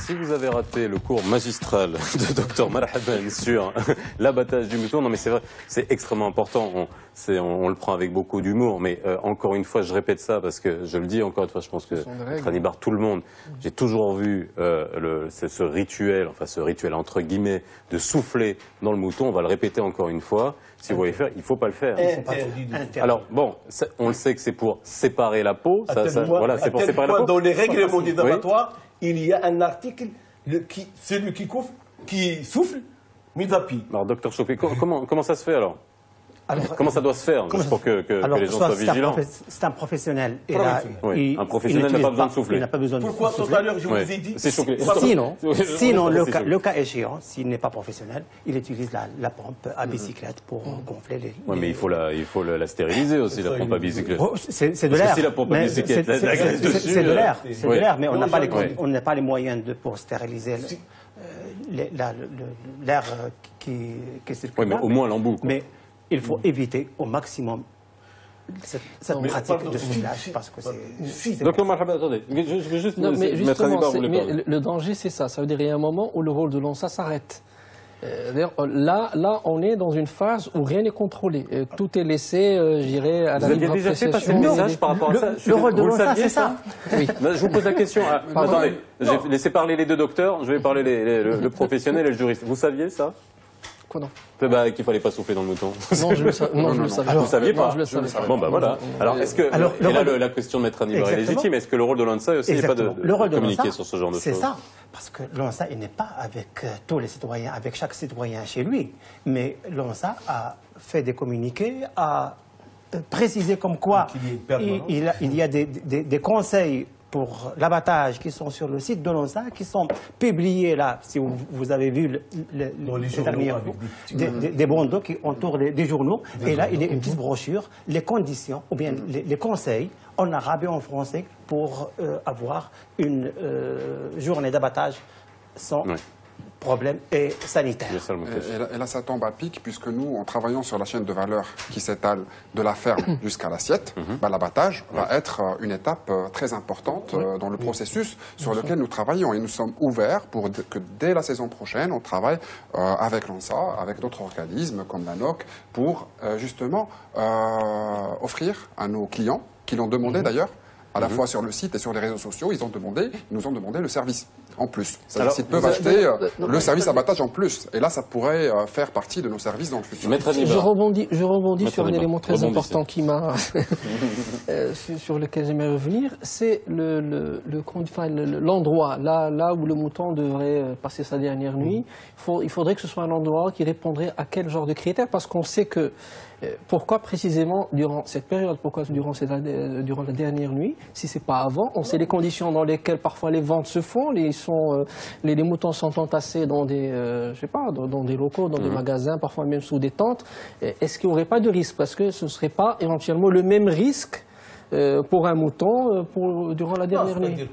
si vous avez raté le cours magistral de Dr Marhaban sur l'abattage du mouton, non mais c'est vrai, c'est extrêmement important, on le prend avec beaucoup d'humour, mais encore une fois, je répète ça parce que je le dis encore une fois, je pense que Tranibar, tout le monde, j'ai toujours vu ce rituel, enfin ce rituel entre guillemets, de souffler dans le mouton, on va le répéter encore une fois. Si vous voulez faire, il ne faut pas le faire. Alors, bon, on le sait que c'est pour séparer la peau. Voilà, c'est pour séparer la peau. Dans les règlements des abattoirs, il y a un article, celui qui souffle, mis à pied. Alors, docteur Chopé, comment ça se fait alors? Comment ça doit se faire, juste pour que les gens soient vigilants? C'est un professionnel. Un professionnel n'a pas besoin de souffler. Il n'a pas besoin de souffler. Pourquoi tout à l'heure je vous ai dit? Sinon, le cas échéant, s'il n'est pas professionnel, il utilise la pompe à bicyclette pour gonfler les... Oui, mais il faut la stériliser aussi, la pompe à bicyclette. C'est de l'air. Si la pompe à bicyclette, la graisse dessus... C'est de l'air, mais on n'a pas les moyens pour stériliser l'air qui circule. Oui, mais au moins l'embout. Il faut éviter au maximum cette pratique de soufflage parce que c'est... Docteur Marhaba, attendez, je vais juste mettre un débat. Mais le danger, c'est ça. Ça veut dire qu'il y a un moment où le rôle de l'ONSA s'arrête. D'ailleurs, là, on est dans une phase où rien n'est contrôlé. Tout est laissé, je dirais, à la libre appréciation. Vous aviez déjà fait passer le message par rapport à ça? Le rôle de l'ONSA, c'est ça. Oui. Je vous pose la question. Attendez, j'ai laissé parler les deux docteurs, je vais parler le professionnel et le juriste. Vous saviez ça? Quoi non? Qu'il ne fallait pas souffler dans le mouton. Non, je le savais. Vous ne saviez pas? Non, je le savais. Bon, ben voilà. Alors, est-ce que... Et là, la question de Maître Hannibal est légitime. Est-ce que le rôle de l'ONSA aussi n'est pas de communiquer sur ce genre de choses? C'est ça. Parce que l'ONSA, il n'est pas avec tous les citoyens, avec chaque citoyen chez lui. Mais l'ONSA a fait des communiqués, a précisé comme quoi il y a des conseils pour l'abattage qui sont sur le site de l'ONSA, qui sont publiés là, si vous avez vu des bandeaux qui entourent des journaux. Et là, il y a une petite brochure, les conditions, ou bien les conseils en arabe et en français pour avoir une journée d'abattage sans problème et sanitaire. Et là, ça tombe à pic, puisque nous, en travaillant sur la chaîne de valeur qui s'étale de la ferme jusqu'à l'assiette, l'abattage va être une étape très importante dans le processus sur lequel nous travaillons. Et nous sommes ouverts pour que dès la saison prochaine, on travaille avec l'ANSA, avec d'autres organismes comme la NOC, pour justement offrir à nos clients, qui l'ont demandé d'ailleurs, à la fois sur le site et sur les réseaux sociaux, ils nous ont demandé le service en plus. C'est-à-dire qu'ils peuvent acheter le service abattage en plus. Et là, ça pourrait faire partie de nos services dans le futur. Je rebondis sur un élément très important qui m'a sur lequel j'aimerais revenir. C'est l'endroit, là où le mouton devrait passer sa dernière nuit. Il faudrait que ce soit un endroit qui répondrait à quel genre de critères, parce qu'on sait que pourquoi précisément durant cette période, pourquoi durant la dernière nuit, si c'est pas avant, on sait les conditions dans lesquelles parfois les ventes se font, les moutons sont entassés dans des, dans des locaux, dans des magasins, parfois même sous des tentes. Est-ce qu'il n'y aurait pas de risque? Parce que ce ne serait pas éventuellement le même risque pour un mouton durant la dernière nuit.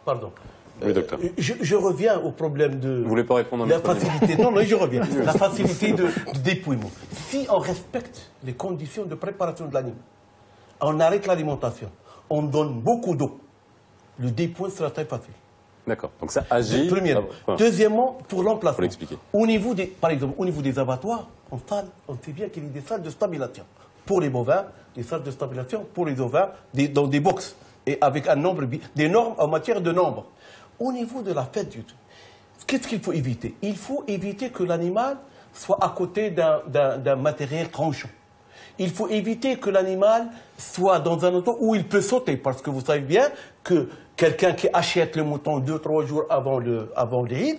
Pardon. Oui, docteur. Je reviens au problème de... Vous voulez pas répondre à la facilité. Non, je reviens. La facilité de dépouillement. Si on respecte les conditions de préparation de l'animal, on arrête l'alimentation, on donne beaucoup d'eau, le dépouillement sera très facile. D'accord. Donc ça agit... Premièrement. Deuxièmement, pour l'emplacement. Faut l'expliquer. Par exemple, au niveau des abattoirs, on sait bien qu'il y a des salles de stabilisation. Pour les bovins, des salles de stabilisation. Pour les ovins, dans des box. Et avec un nombre, des normes en matière de nombre. Au niveau de la fête du tout, qu'est-ce qu'il faut éviter? Il faut éviter que l'animal soit à côté d'un matériel tranchant. Il faut éviter que l'animal soit dans un endroit où il peut sauter, parce que vous savez bien que quelqu'un qui achète le mouton 2-3 jours avant le Eid,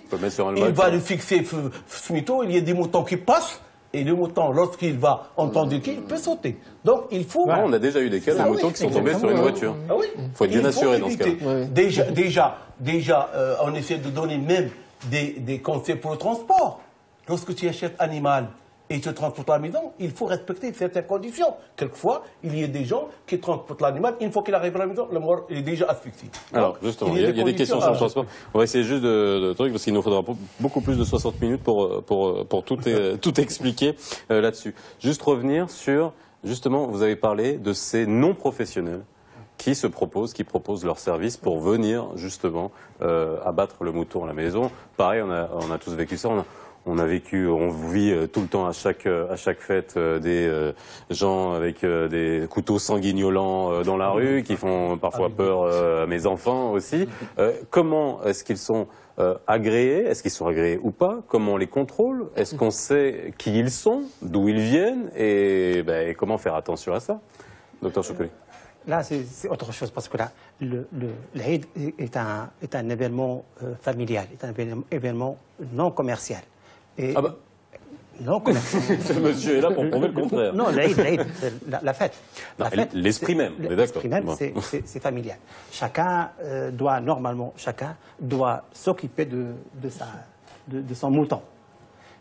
il va le fixer smito, il y a des moutons qui passent, et le mouton, lorsqu'il va entendre qu'il peut sauter. Donc il faut... on a déjà eu des cas de moutons qui sont tombés sur une voiture. Il faut être bien assuré dans ce cas. Déjà, on essaie de donner même des conseils pour le transport. Lorsque tu achètes animal et tu transportes à la maison, il faut respecter certaines conditions. Quelquefois, il y a des gens qui transportent l'animal, une fois qu'il arrive à la maison, le mort est déjà asphyxié. Alors, justement, il y a des questions sur le transport. On va essayer juste de trucs, parce qu'il nous faudra beaucoup plus de 60 minutes pour tout expliquer là-dessus. Juste revenir sur, justement, vous avez parlé de ces non-professionnels qui proposent leur service pour venir justement abattre le mouton à la maison. Pareil, on a tous vécu ça. On vit tout le temps à chaque fête des gens avec des couteaux sanguignolants dans la rue qui font parfois peur à mes enfants aussi. Comment est-ce qu'ils sont agréés? Est-ce qu'ils sont agréés ou pas? Comment on les contrôle? Est-ce qu'on sait qui ils sont, d'où ils viennent et comment faire attention à ça? Docteur Chokoli. Là, c'est autre chose, parce que là, l'Aïd est un événement familial, est un événement non commercial. Et non commercial. Ce monsieur est là pour prouver le contraire. Non, l'Aïd, la fête. L'esprit même, on est d'accord. L'esprit même, c'est familial. Chacun doit s'occuper de son mouton.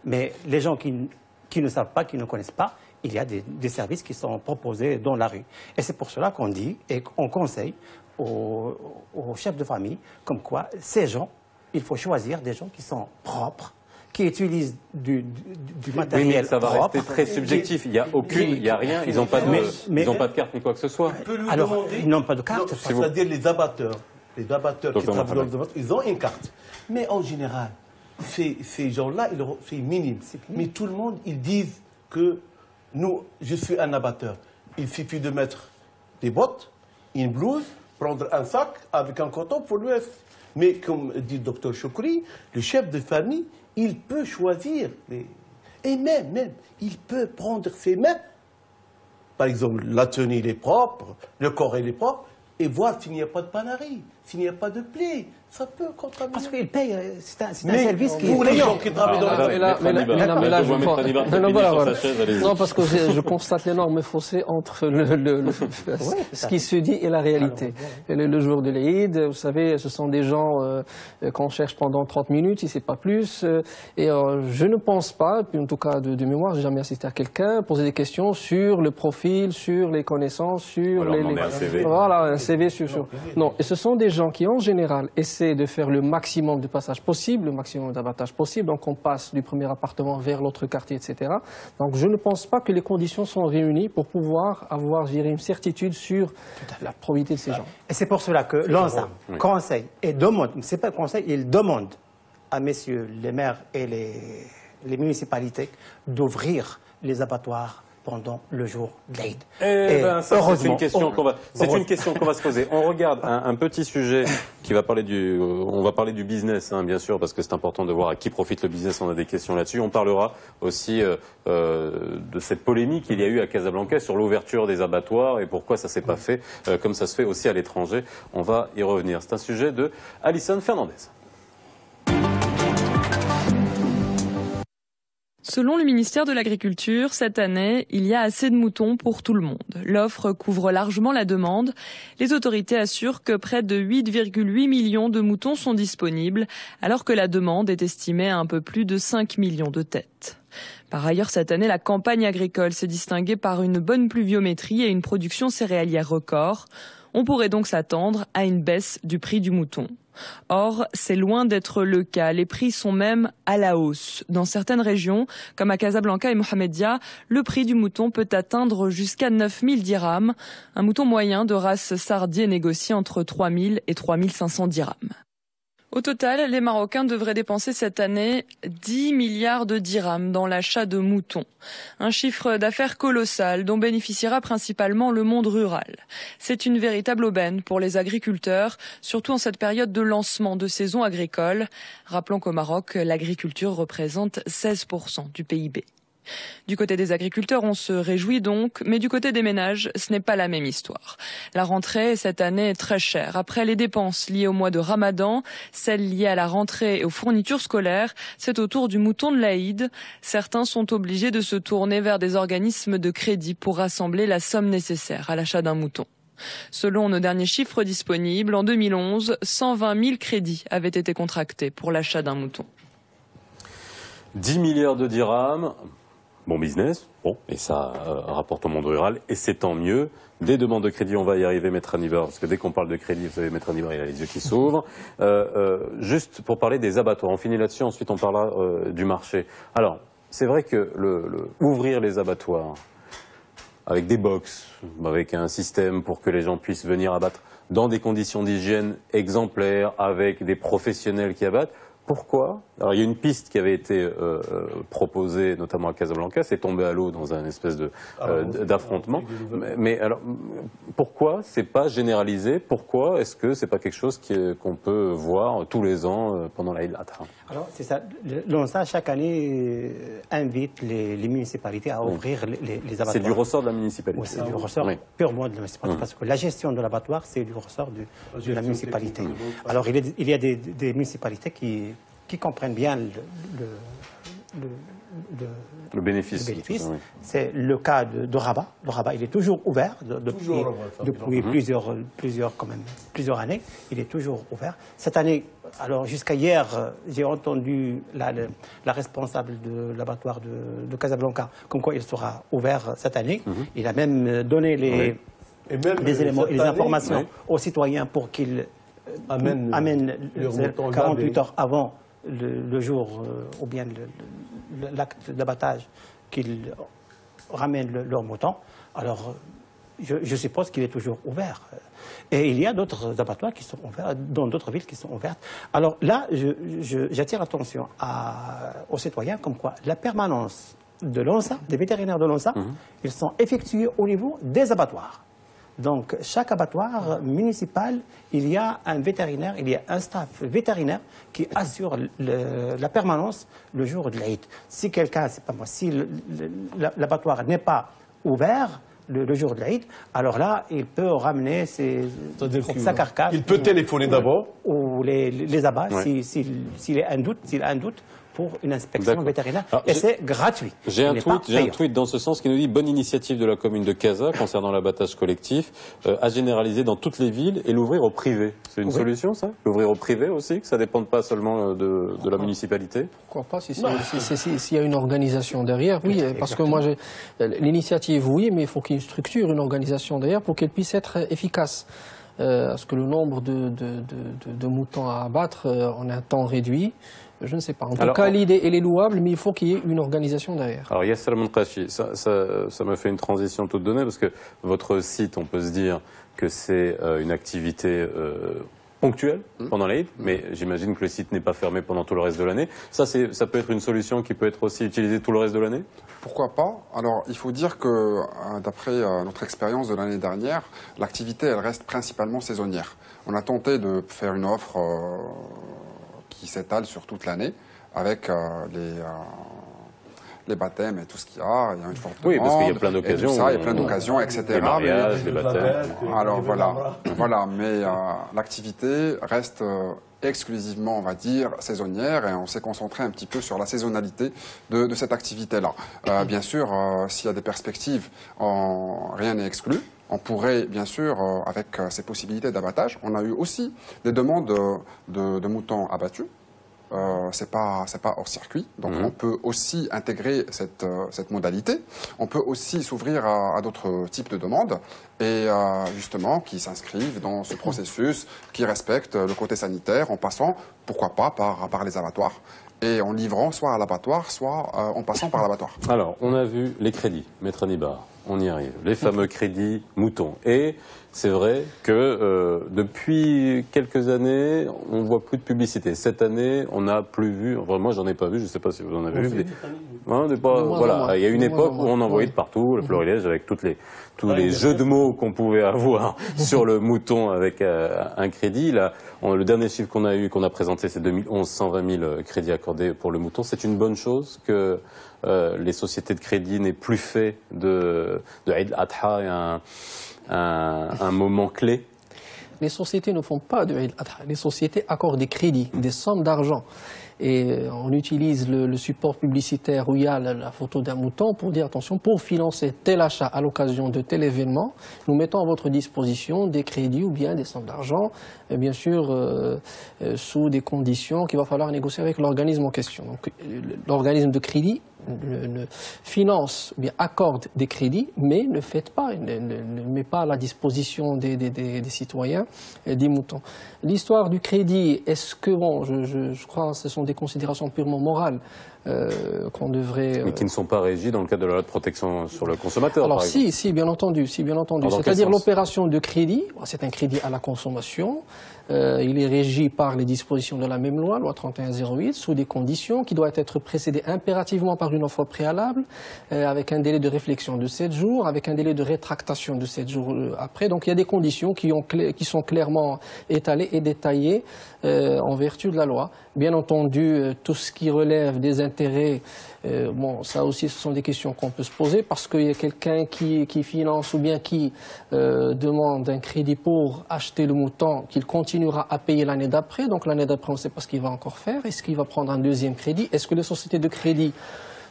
Mais les gens qui ne savent pas, qui ne connaissent pas, il y a des services qui sont proposés dans la rue. Et c'est pour cela qu'on dit et qu'on conseille aux chefs de famille, comme quoi ces gens, il faut choisir des gens qui sont propres, qui utilisent du matériel propre. Ça va rester très subjectif. Il n'y a rien. Ils n'ont pas de carte ni quoi que ce soit. Alors, ils n'ont pas de carte. C'est-à-dire les abatteurs qui travaillent dans les abattoirs, ils ont une carte. Mais en général, ces gens-là, c'est minime. Mais tout le monde, ils disent que je suis un abatteur. Il suffit de mettre des bottes, une blouse, prendre un sac avec un coton pour le reste. Mais comme dit le docteur Chokri, le chef de famille, il peut choisir. Et même, il peut prendre ses mains. Par exemple, la tenue, il est propre, le corps, il est propre, et voir s'il n'y a pas de panarie, s'il n'y a pas de plaie. Ça peut contaminer. Parce qu'il paye, c'est un service qui est pour les gens qui travaillent dans Non, parce que je constate l'énorme fossé entre ce qui se dit et la réalité. Le jour de l'Aïd, vous savez, ce sont des gens qu'on cherche pendant 30 minutes, si c'est pas plus. Et je ne pense pas, en tout cas de mémoire, j'ai jamais assisté à quelqu'un poser des questions sur le profil, sur les connaissances, sur un CV. Voilà, un CV sur. Non, et ce sont des gens qui, en général, essaient de faire le maximum de passages possible, le maximum d'abattage possible. Donc on passe du premier appartement vers l'autre quartier, etc. Donc je ne pense pas que les conditions sont réunies pour pouvoir avoir, je dirais, une certitude sur la probité de ces gens. Et c'est pour cela que l'ONSA conseille et demande, c'est pas conseil, il demande à messieurs les maires et les municipalités d'ouvrir les abattoirs pendant le jour de l'Aïd. C'est une question qu'on va se poser. On regarde un petit sujet qui va parler on va parler du business, bien sûr, parce que c'est important de voir à qui profite le business. On a des questions là-dessus. On parlera aussi de cette polémique qu'il y a eu à Casablanca sur l'ouverture des abattoirs et pourquoi ça s'est pas fait comme ça se fait aussi à l'étranger. On va y revenir. C'est un sujet de Alison Fernandez. Selon le ministère de l'Agriculture, cette année, il y a assez de moutons pour tout le monde. L'offre couvre largement la demande. Les autorités assurent que près de 8,8 millions de moutons sont disponibles, alors que la demande est estimée à un peu plus de 5 millions de têtes. Par ailleurs, cette année, la campagne agricole s'est distinguée par une bonne pluviométrie et une production céréalière record. On pourrait donc s'attendre à une baisse du prix du mouton. Or, c'est loin d'être le cas. Les prix sont même à la hausse. Dans certaines régions, comme à Casablanca et Mohamedia, le prix du mouton peut atteindre jusqu'à 9 000 dirhams. Un mouton moyen de race sardi est négocié entre 3 000 et 3 500 dirhams. Au total, les Marocains devraient dépenser cette année 10 milliards de dirhams dans l'achat de moutons. Un chiffre d'affaires colossal dont bénéficiera principalement le monde rural. C'est une véritable aubaine pour les agriculteurs, surtout en cette période de lancement de saison agricole. Rappelons qu'au Maroc, l'agriculture représente 16% du PIB. Du côté des agriculteurs, on se réjouit donc, mais du côté des ménages, ce n'est pas la même histoire. La rentrée, cette année, est très chère. Après les dépenses liées au mois de Ramadan, celles liées à la rentrée et aux fournitures scolaires, c'est au tour du mouton de l'Aïd. Certains sont obligés de se tourner vers des organismes de crédit pour rassembler la somme nécessaire à l'achat d'un mouton. Selon nos derniers chiffres disponibles, en 2011, 120 000 crédits avaient été contractés pour l'achat d'un mouton. 10 milliards de dirhams. Bon business, et ça rapporte au monde rural, et c'est tant mieux. Des demandes de crédit, on va y arriver, Maître Annibar, parce que dès qu'on parle de crédit, vous savez, Maître Annibar, il a les yeux qui s'ouvrent. Juste pour parler des abattoirs, on finit là-dessus, ensuite on parlera du marché. Alors, c'est vrai que ouvrir les abattoirs, avec des box, avec un système pour que les gens puissent venir abattre dans des conditions d'hygiène exemplaires, avec des professionnels qui abattent. Pourquoi? Alors il y a une piste qui avait été proposée, notamment à Casablanca, c'est tombé à l'eau dans un espèce d'affrontement. Mais alors, pourquoi c'est pas généralisé? Pourquoi est-ce que c'est pas quelque chose qu'on peut voir tous les ans pendant l'Aïd al-Adha? Alors c'est ça. L'ONSA chaque année invite les municipalités à ouvrir les abattoirs. C'est du ressort de la municipalité. Oui, c'est du ressort purement de la municipalité, parce que la gestion de l'abattoir c'est du ressort de la municipalité. Alors il y a des municipalités qui comprennent bien le bénéfice. Oui. C'est le cas de Rabat. Le Rabat, il est toujours ouvert depuis plusieurs années. Il est toujours ouvert. Cette année, alors jusqu'à hier, j'ai entendu la responsable de l'abattoir de Casablanca, comme quoi il sera ouvert cette année. Il a même donné les éléments et les informations aux citoyens pour qu'ils amènent 48 heures avant le jour ou bien l'acte d'abattage, qu'ils ramènent leur mouton. Alors, je suppose qu'il est toujours ouvert. Et il y a d'autres abattoirs qui sont ouverts, dans d'autres villes qui sont ouvertes. Alors là, j'attire l'attention aux citoyens comme quoi la permanence de l'ONSA, des vétérinaires de l'ONSA, ils sont effectués au niveau des abattoirs. Donc, chaque abattoir municipal, il y a un vétérinaire, il y a un staff vétérinaire qui assure la permanence le jour de l'Aïd. Si quelqu'un, c'est pas moi, si l'abattoir n'est pas ouvert le jour de l'Aïd, alors là, il peut ramener sa carcasse. Il peut téléphoner d'abord. Ou les abats, s'il a un doute, pour une inspection vétérinaire. Alors, et c'est gratuit. J'ai un tweet dans ce sens qui nous dit « Bonne initiative de la commune de Casa concernant l'abattage collectif, à généraliser dans toutes les villes et l'ouvrir au privé ». C'est une solution, ça? L'ouvrir au privé aussi, que ça ne dépende pas seulement de la municipalité? Pourquoi pas, s'il y a une organisation derrière, oui. Parce que moi, l'initiative, oui, mais il faut qu'il y ait une structure, une organisation derrière pour qu'elle puisse être efficace. Parce que le nombre de moutons à abattre en un temps réduit, je ne sais pas. En tout cas, l'idée, elle est louable, mais il faut qu'il y ait une organisation derrière. Alors, Yasser Mounkachi, ça me fait une transition toute donnée, parce que votre site, on peut se dire que c'est une activité ponctuelle pendant l'Aïd, mais j'imagine que le site n'est pas fermé pendant tout le reste de l'année. Ça peut être une solution qui peut être aussi utilisée tout le reste de l'année? Pourquoi pas? Alors, il faut dire que, d'après notre expérience de l'année dernière, l'activité, elle reste principalement saisonnière. On a tenté de faire une offre qui s'étale sur toute l'année, avec les baptêmes et tout ce qu'il y a. Il y a une forte demande. Oui, parce qu'il y a plein d'occasions. Il y a plein d'occasions, etc. Les mariages, les baptêmes. Alors voilà, mais l'activité reste exclusivement, on va dire, saisonnière, et on s'est concentré un petit peu sur la saisonnalité de cette activité-là. Bien sûr, s'il y a des perspectives, rien n'est exclu. On pourrait, bien sûr, avec ces possibilités d'abattage, on a eu aussi des demandes de moutons abattus. C'est pas hors circuit, donc on peut aussi intégrer cette modalité. On peut aussi s'ouvrir à d'autres types de demandes et justement qui s'inscrivent dans ce processus, qui respectent le côté sanitaire en passant, pourquoi pas, par les abattoirs et en livrant soit à l'abattoir, soit en passant par l'abattoir. Alors, on a vu les crédits, Maître Anibar, on y arrive, les fameux crédits moutons. Et c'est vrai que depuis quelques années, on ne voit plus de publicité. Cette année, on n'a plus vu, enfin, moi j'en ai pas vu, je ne sais pas si vous en avez vu. Voilà, il y a une époque où on envoyait de partout le florilège avec tous les jeux de mots qu'on pouvait avoir sur le mouton avec un crédit. Là, le dernier chiffre qu'on a présenté, c'est 2011, 120 000 crédits accordés pour le mouton. C'est une bonne chose que les sociétés de crédit n'aient plus fait de Eid al-Adha un moment clé. Les sociétés ne font pas de Eid al-Adha. Les sociétés accordent des crédits, des sommes d'argent. Et on utilise le support publicitaire où il y a la photo d'un mouton pour dire attention, pour financer tel achat à l'occasion de tel événement, nous mettons à votre disposition des crédits ou bien des sommes d'argent, bien sûr sous des conditions qu'il va falloir négocier avec l'organisme en question. Donc l'organisme de crédit finance, ou bien accorde des crédits, mais ne met pas à la disposition des citoyens des moutons. L'histoire du crédit, est-ce que, bon, je crois que ce sont des considérations purement morales qu'on devrait... Mais qui ne sont pas régies dans le cadre de la loi de protection sur le consommateur, Alors par exemple. si, bien entendu. Alors, C'est-à-dire l'opération de crédit, c'est un crédit à la consommation. Il est régi par les dispositions de la même loi 3108, sous des conditions qui doivent être précédées impérativement par une offre préalable, avec un délai de réflexion de 7 jours, avec un délai de rétractation de 7 jours après. Donc il y a des conditions qui sont clairement étalées et détaillées en vertu de la loi. Bien entendu, tout ce qui relève des intérêts, bon, ça aussi, ce sont des questions qu'on peut se poser, parce qu'il y a quelqu'un qui finance ou bien qui demande un crédit pour acheter le mouton qu'il continuera à payer l'année d'après. Donc l'année d'après, on ne sait pas ce qu'il va encore faire. Est-ce qu'il va prendre un deuxième crédit? Est-ce que les sociétés de crédit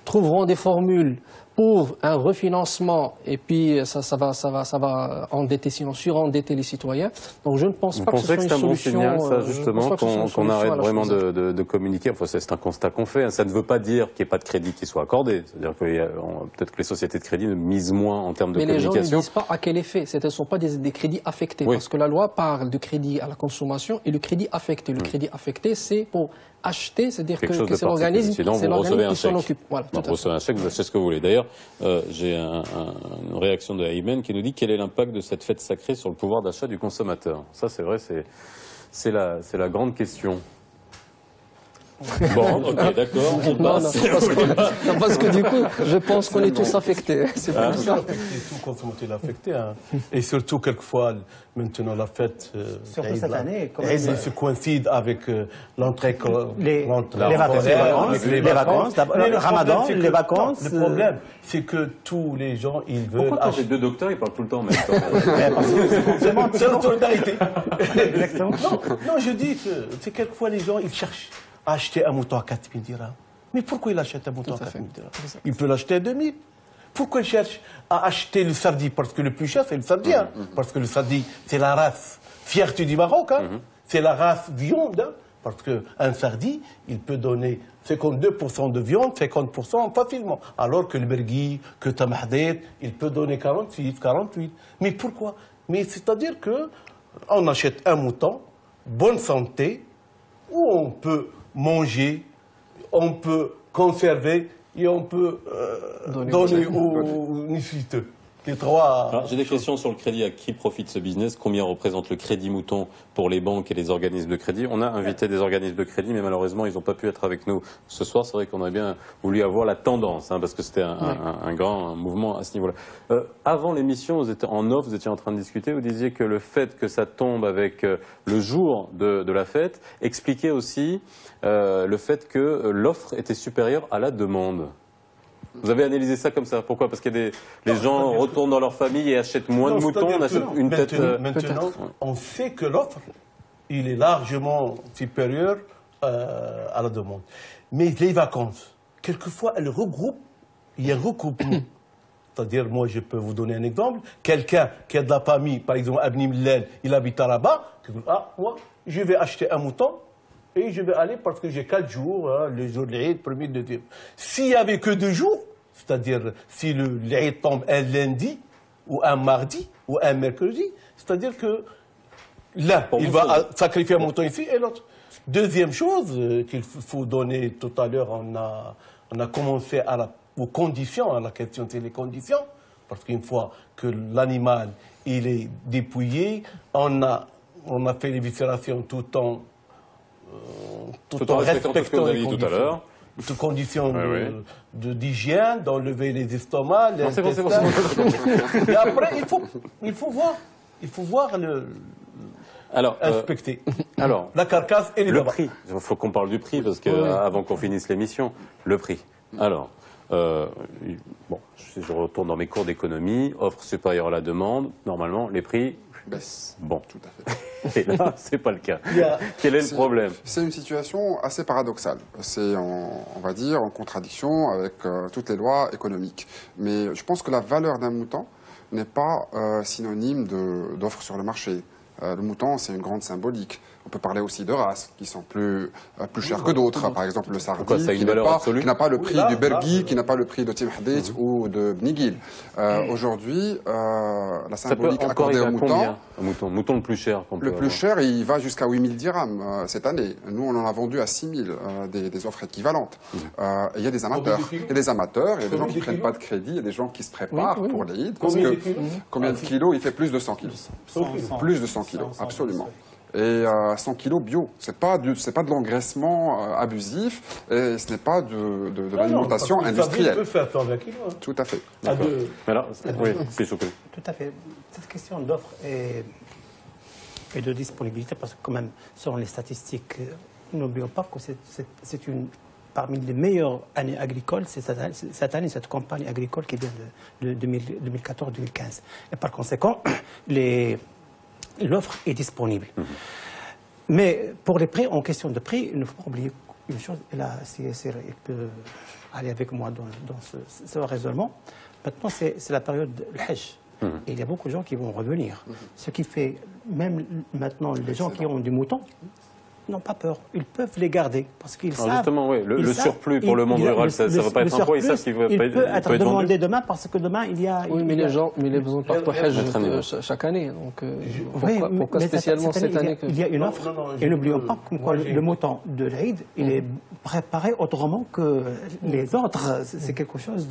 trouveront des formules pour un refinancement, et puis ça va endetter, sinon surendetter les citoyens. Donc je ne pense pas que ce soit une solution. Vous pensez que c'est un bon signal, ça, justement, qu'on arrête vraiment de communiquer? Enfin, c'est un constat qu'on fait. Ça ne veut pas dire qu'il n'y ait pas de crédit qui soit accordé. C'est-à-dire que peut-être que les sociétés de crédit misent moins en termes de communication. Mais les gens ne disent pas à quel effet. Ce ne sont pas des crédits affectés. Oui. Parce que la loi parle de crédit à la consommation et le crédit affecté. Le crédit affecté, c'est pour acheter, c'est-à-dire que c'est l'organisme qui s'en occupe. Voilà, vous recevez un chèque, vous achetez ce que vous voulez. D'ailleurs, j'ai une réaction de Aymen qui nous dit quel est l'impact de cette fête sacrée sur le pouvoir d'achat du consommateur. Ça, c'est vrai, c'est la grande question. Bon, ok, d'accord. Parce que du coup, je pense qu'on est tous affectés. C'est pas ça. Tout consommateur affecté. Hein. Et surtout, quelquefois, maintenant, la fête. Surtout cette année. Elle se coïncide avec l'entrée. Les vacances, le ramadan, les vacances. Le problème, c'est que tous les gens, ils veulent. Pourquoi quand j'ai deux docteurs, ils parlent tout le temps en même temps? C'est l'autorité. Exactement. Non, je dis que c'est quelquefois les gens, ils cherchent à acheter un mouton à 4 000 dirhams. Mais pourquoi il achète un mouton à 4 000 dirhams? Il peut l'acheter à 2 000. Pourquoi il cherche à acheter le sardi? Parce que le plus cher, c'est le sardi. Hein. Parce que le sardi, c'est la race fierté du Maroc. Hein. C'est la race viande. Hein. Parce qu'un sardi, il peut donner 52% de viande, 50% facilement. Alors que le bergui, que tamahdet, il peut donner 46, 48. Mais pourquoi? Mais c'est-à-dire qu'on achète un mouton, bonne santé, où on peut manger, on peut conserver et on peut donner aux nécessiteux. J'ai des questions sur le crédit. À qui profite ce business? Combien représente le crédit mouton pour les banques et les organismes de crédit? On a invité des organismes de crédit, mais malheureusement, ils n'ont pas pu être avec nous ce soir. C'est vrai qu'on aurait bien voulu avoir la tendance, hein, parce que c'était un grand mouvement à ce niveau-là. Avant l'émission, en off, vous étiez en train de discuter. Vous disiez que le fait que ça tombe avec le jour de la fête expliquait aussi le fait que l'offre était supérieure à la demande. Vous avez analysé ça comme ça? Pourquoi? Parce que les gens retournent dans leur famille et achètent moins de moutons, on achète une tête... Maintenant, on sait que l'offre, il est largement supérieur à la demande. Mais les vacances, quelquefois, elles regroupent, il y a un regroupement. C'est-à-dire, moi, je peux vous donner un exemple. Quelqu'un qui a de la famille, par exemple, Abni Millel, il habite à Rabat, moi, je vais acheter un mouton, et je vais aller parce que j'ai 4 jours, hein, le jour de l'Aïd, premier, deuxième. S'il n'y avait que 2 jours, c'est-à-dire si l'Aïd tombe un lundi, ou un mardi, ou un mercredi, c'est-à-dire que l'un, il va sacrifier un mouton ici et l'autre. Deuxième chose qu'il faut donner tout à l'heure, on a commencé aux conditions, à la question c'est les conditions, parce qu'une fois que l'animal il est dépouillé, on a fait l'éviscération tout en respectant ce que vous avez dit tout à l'heure. Toutes conditions d'hygiène, d'enlever les estomacs, les intestins. Et après, il faut voir inspecter. Alors, la carcasse et les le prix. Il faut qu'on parle du prix, parce que avant qu'on finisse l'émission, le prix. Alors, bon, je retourne dans mes cours d'économie, offre supérieure à la demande, normalement, les prix baissent. Bon. Tout à fait. Et là, c'est pas le cas. Quel est le problème? C'est une situation assez paradoxale. C'est, on va dire, en contradiction avec toutes les lois économiques. Mais je pense que la valeur d'un mouton n'est pas synonyme d'offre sur le marché. Le mouton, c'est une grande symbolique. On peut parler aussi de races qui sont plus chères que d'autres. Par exemple, le Sardi, qui n'a pas le prix du Bergui, qui n'a pas le prix de Tim Hadith ou de Bnigil. Aujourd'hui, la symbolique accordée au mouton le plus cher. Le plus cher, il va jusqu'à 8000 dirhams cette année. Nous, on en a vendu à 6000, des offres équivalentes. Il y a des amateurs. Il y a des gens qui ne prennent pas de crédit, il y a des gens qui se préparent pour les Eid. Parce que combien de kilos? Il fait plus de 100 kilos. Plus de 100 kilos, absolument. Et 100 kilos bio. C'est pas de l'engraissement abusif, et ce n'est pas de l'alimentation industrielle. On peut faire 120 kilos. Hein. Tout à fait. Oui, c'est choqué. Tout à fait. Cette question d'offre et de disponibilité, parce que quand même, selon les statistiques, n'oublions pas que c'est une parmi les meilleures années agricoles, c'est cette année, cette campagne agricole qui vient de 2014-2015. Et par conséquent, l'offre est disponible. Mais pour les prix, en question de prix, il ne faut pas oublier une chose, et là, il peut aller avec moi dans ce raisonnement. Maintenant, c'est la période de l'Hajj. Et il y a beaucoup de gens qui vont revenir. Ce qui fait, même maintenant, les gens qui ont du mouton n'ont pas peur. Ils peuvent les garder parce qu'ils savent. Justement, oui, le surplus pour le monde rural, ça ne va pas être un poids, ils savent qu'il va être demandé demain parce que demain, il y a... Oui, mais les gens partent au Hajj chaque année. Donc, pourquoi spécialement cette année Il y a une offre. Et n'oublions pas que le mouton de l'Aïd, il est préparé autrement que les autres. C'est quelque chose,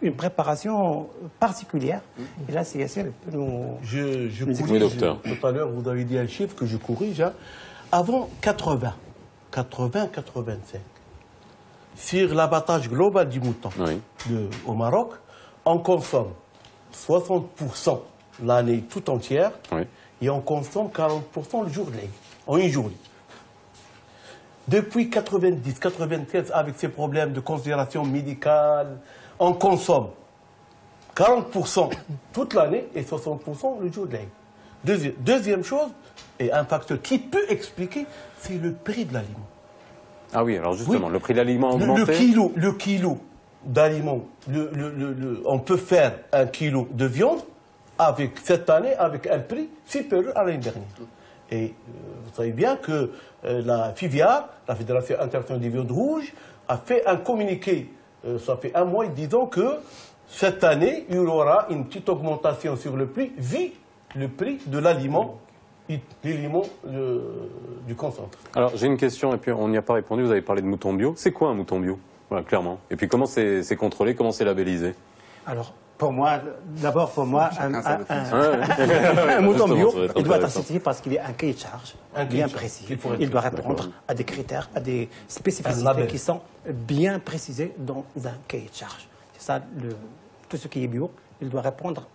une préparation particulière. Et là, CSL peut nous... Je corrige. Tout à l'heure, vous avez dit un chiffre que je corrige. Avant 80-85, sur l'abattage global du mouton au Maroc, on consomme 60% l'année tout entière et on consomme 40% le jour de l'Aïd, en une journée. Depuis 90-95, avec ces problèmes de considération médicale, on consomme 40% toute l'année et 60% le jour de l'Aïd. Deuxième chose, et un facteur qui peut expliquer, c'est le prix de l'aliment. Ah oui, alors justement, le prix de l'aliment a augmenté. Le kilo d'aliment, on peut faire un kilo de viande cette année avec un prix supérieur à l'année dernière. Et vous savez bien que la FIVIA, la Fédération internationale des viandes rouges, a fait un communiqué, ça fait un mois, disant que cette année, il y aura une petite augmentation sur le prix, vu le prix de l'aliment. Du concentré. Alors j'ai une question et puis on n'y a pas répondu, vous avez parlé de mouton bio. C'est quoi un mouton bio? Voilà, clairement. Et puis comment c'est contrôlé, comment c'est labellisé? Alors pour moi, d'abord un mouton bio, il doit être certifié parce qu'il est un cahier de charge bien précis. Il doit répondre à des critères, à des spécificités qui sont bien précisées dans un cahier de charge. C'est ça, tout ce qui est bio, il doit répondre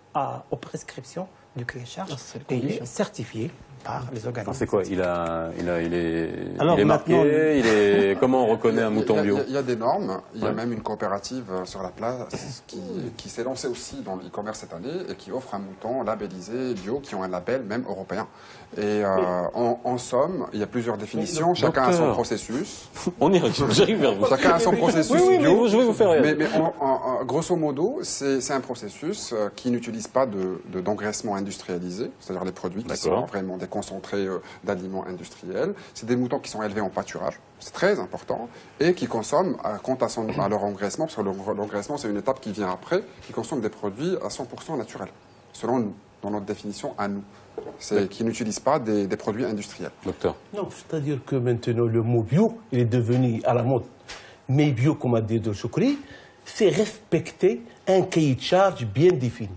aux prescriptions du cahier de charge et il est certifié par les organismes. C'est quoi? Il est marqué. Comment on reconnaît un mouton bio? Il y a des normes. Il y a même une coopérative sur la place qui s'est lancée aussi dans le e-commerce cette année et qui offre un mouton labellisé bio qui ont un label même européen. Et en somme, il y a plusieurs définitions. Chacun a son processus. J'arrive vers vous. Chacun a son processus bio. Je vais vous faire. Mais grosso modo, c'est un processus qui n'utilise pas d'engraissement industrialisé, c'est-à-dire les produits qui sont vraiment des concentrés d'aliments industriels. C'est des moutons qui sont élevés en pâturage, c'est très important, et qui consomment, quant à leur engraissement, parce que l'engraissement c'est une étape qui vient après, qui consomment des produits à 100% naturels, selon nous, dans notre définition à nous. Qui n'utilisent pas des produits industriels. Docteur. Non, c'est-à-dire que maintenant le mot bio, il est devenu à la mode. Mais bio, comme a dit de Choukri, c'est respecter un cahier de charge bien défini.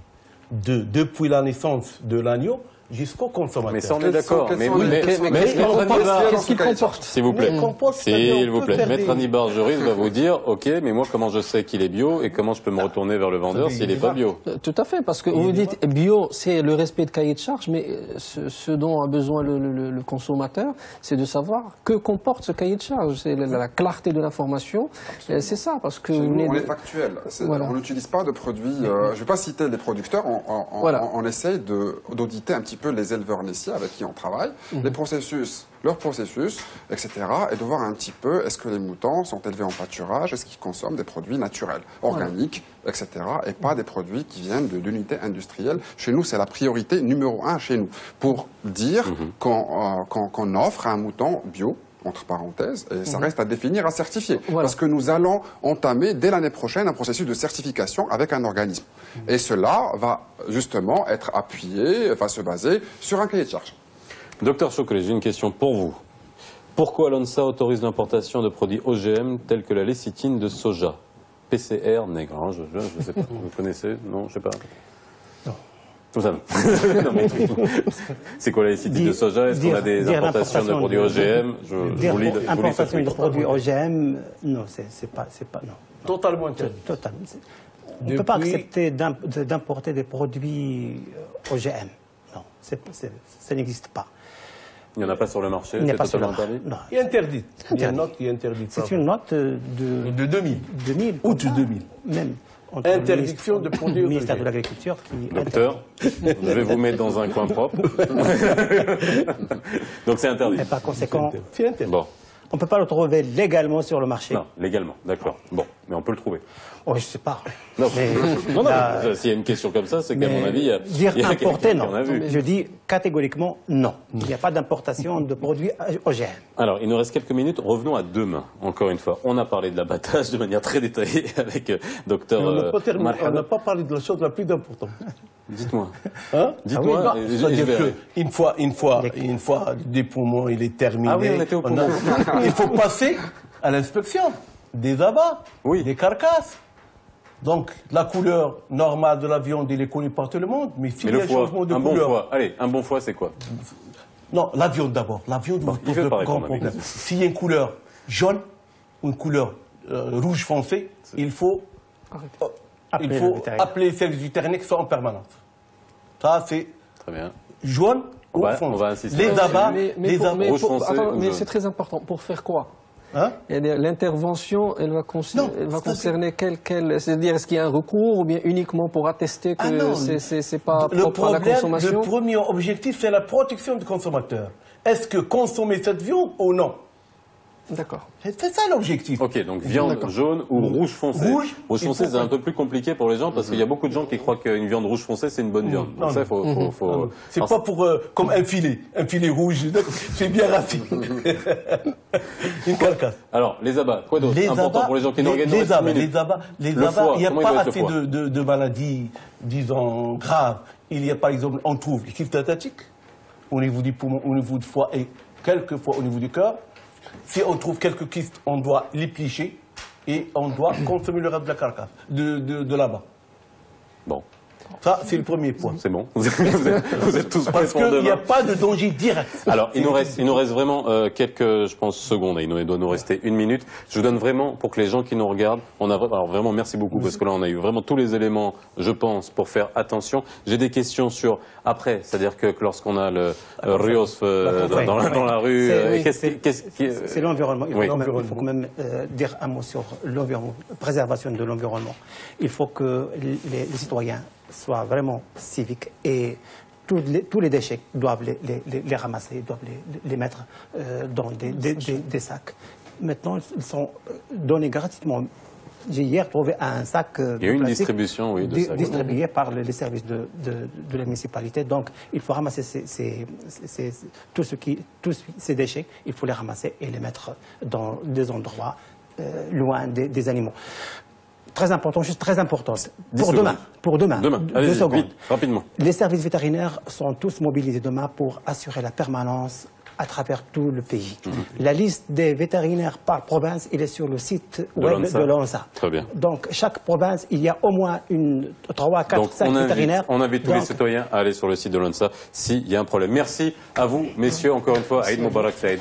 Depuis la naissance de l'agneau jusqu'au consommateur. Mais ça, on est d'accord. Mais qu'est-ce qu'il comporte? S'il vous plaît. Maître Annibar Joris va vous dire, OK, mais moi, comment je sais qu'il est bio et comment je peux me retourner vers le vendeur s'il n'est pas bio? Tout à fait, parce que vous dites bio, c'est le respect de cahier de charge, mais ce dont a besoin le consommateur, c'est de savoir que comporte ce cahier de charge. C'est la clarté de l'information. C'est ça, parce que... on est factuel. On n'utilise pas de produits... je ne vais pas citer les producteurs. On essaye d'auditer un petit petit peu les éleveurs laitiers avec qui on travaille, les processus, leurs processus, etc. Et de voir un petit peu est-ce que les moutons sont élevés en pâturage, est-ce qu'ils consomment des produits naturels, organiques, etc. Et pas des produits qui viennent d'unités industrielles. Chez nous, c'est la priorité numéro 1 chez nous. Pour dire qu'on offre un mouton bio, entre parenthèses, et ça reste à définir, à certifier. Voilà. Parce que nous allons entamer dès l'année prochaine un processus de certification avec un organisme. Et cela va justement être appuyé, va se baser sur un cahier de charges. Docteur Chocolat, j'ai une question pour vous. Pourquoi l'ONSA autorise l'importation de produits OGM tels que la lécithine de soja? PCR nègre, hein, je ne sais pas, vous connaissez? Non, je ne sais pas. Tout ça, non. C'est quoi la lécithine de soja? Est-ce qu'on a des importations de produits OGM? Importation de produits OGM, non, c'est pas, non. Totalement interdit. Totalement. On ne peut pas accepter d'importer des produits OGM. Non, ça n'existe pas. Il n'y en a pas sur le marché? Il n'y a pas sur le marché. Non. Il est interdit. Il y a une note qui est interdite. C'est une note de 2000. Août 2000. Même. Interdiction de produits au ministère de l'Agriculture. Docteur, je vais vous mettre dans un coin propre. Donc c'est interdit. Et par conséquent, c'est interdit. Bon. On ne peut pas le trouver légalement sur le marché. Non, légalement, d'accord. Bon, mais on peut le trouver. Oh, je ne sais pas. Non, s'il y a une question comme ça, c'est qu'à mon avis, il y a importer, non. a vu. Je dis catégoriquement non. Il n'y a pas d'importation de produits OGM. Alors, il nous reste quelques minutes. Revenons à demain, encore une fois. On a parlé de l'abattage de manière très détaillée avec docteur on n'a pas parlé de la chose la plus importante. Dites-moi. Hein? Dites-moi. Une fois des poumons, il est terminé. Ah oui, on était au poumon. Il faut passer à l'inspection des abats, des carcasses. Donc, la couleur normale de la viande, elle est connue par tout le monde. Mais s'il y a un changement de couleur... Bon foie. Allez, un bon foie, c'est quoi? Non, la viande d'abord. La viande vous pose le grand problème. S'il y a une couleur jaune ou une couleur rouge foncé, il faut appeler les services vétérinaires qui sont en permanence. Ça, c'est jaune ou foncé. On va insister. Les abats, rouge foncé. Mais c'est très important. Pour faire quoi? Hein? L'intervention, elle va concerner c'est-à-dire est-ce qu'il y a un recours ou bien uniquement pour attester que c'est pas propre à la consommation? Le premier objectif, c'est la protection du consommateur. Est-ce que consommer cette viande ou non? D'accord. C'est ça l'objectif. Ok, donc viande jaune ou rouge foncé. Rouge foncé, c'est un peu plus compliqué pour les gens parce qu'il y a beaucoup de gens qui croient qu'une viande rouge foncée, c'est une bonne viande. Donc ça, faut... C'est pas pour comme un filet rouge, c'est bien raffiné. Une carcasse. Alors, les abats, quoi d'autre? Important pour les gens qui nous regardent. Les abats, il n'y a pas assez de maladies, disons, graves. Il y a par exemple, on trouve les kystes hétatiques au niveau du poumon, au niveau du foie et quelquefois au niveau du cœur. Si on trouve quelques kystes, on doit les plicher et on doit consommer le reste de la carcasse, de là-bas. Bon. Ça, c'est le premier point. C'est bon. Vous êtes tous prêts pour demain. Parce qu'il n'y a pas de danger direct. Alors, il nous reste vraiment quelques, je pense, secondes. Il doit nous rester 1 minute. Je vous donne vraiment, pour que les gens qui nous regardent, alors vraiment, merci beaucoup, parce que là, on a eu vraiment tous les éléments, je pense, pour faire attention. J'ai des questions sur après, c'est-à-dire que lorsqu'on a le Rios dans la rue, c'est l'environnement. Il faut quand même dire un mot sur l'environnement, préservation de l'environnement. Il faut que les citoyens soient vraiment civiques et tous les déchets doivent les ramasser, doivent les mettre dans des sacs. Maintenant, ils sont donnés gratuitement. J'ai hier trouvé un sac il y a une distribution, oui, de sacs. Distribué par les services de la municipalité. Donc, il faut ramasser tous ces déchets, il faut les ramasser et les mettre dans des endroits loin des animaux. Très important, juste très importante. Pour demain. 2 secondes. Vite, rapidement. Les services vétérinaires sont tous mobilisés demain pour assurer la permanence à travers tout le pays. La liste des vétérinaires par province, il est sur le site web de l'ONSA. Très bien. Donc, chaque province, il y a au moins 3, 4, 5 vétérinaires. On invite tous les citoyens à aller sur le site de l'ONSA s'il y a un problème. Merci à vous, messieurs, encore une fois. Aïd Moubarak Saïd,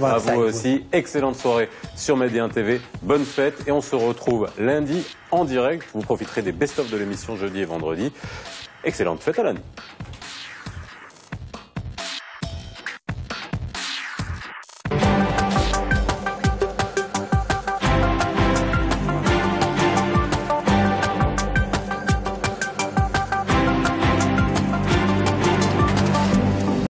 à vous aussi. Excellente soirée sur Média TV. Bonne fête et on se retrouve lundi en direct. Vous profiterez des best-of de l'émission jeudi et vendredi. Excellente fête à l'année.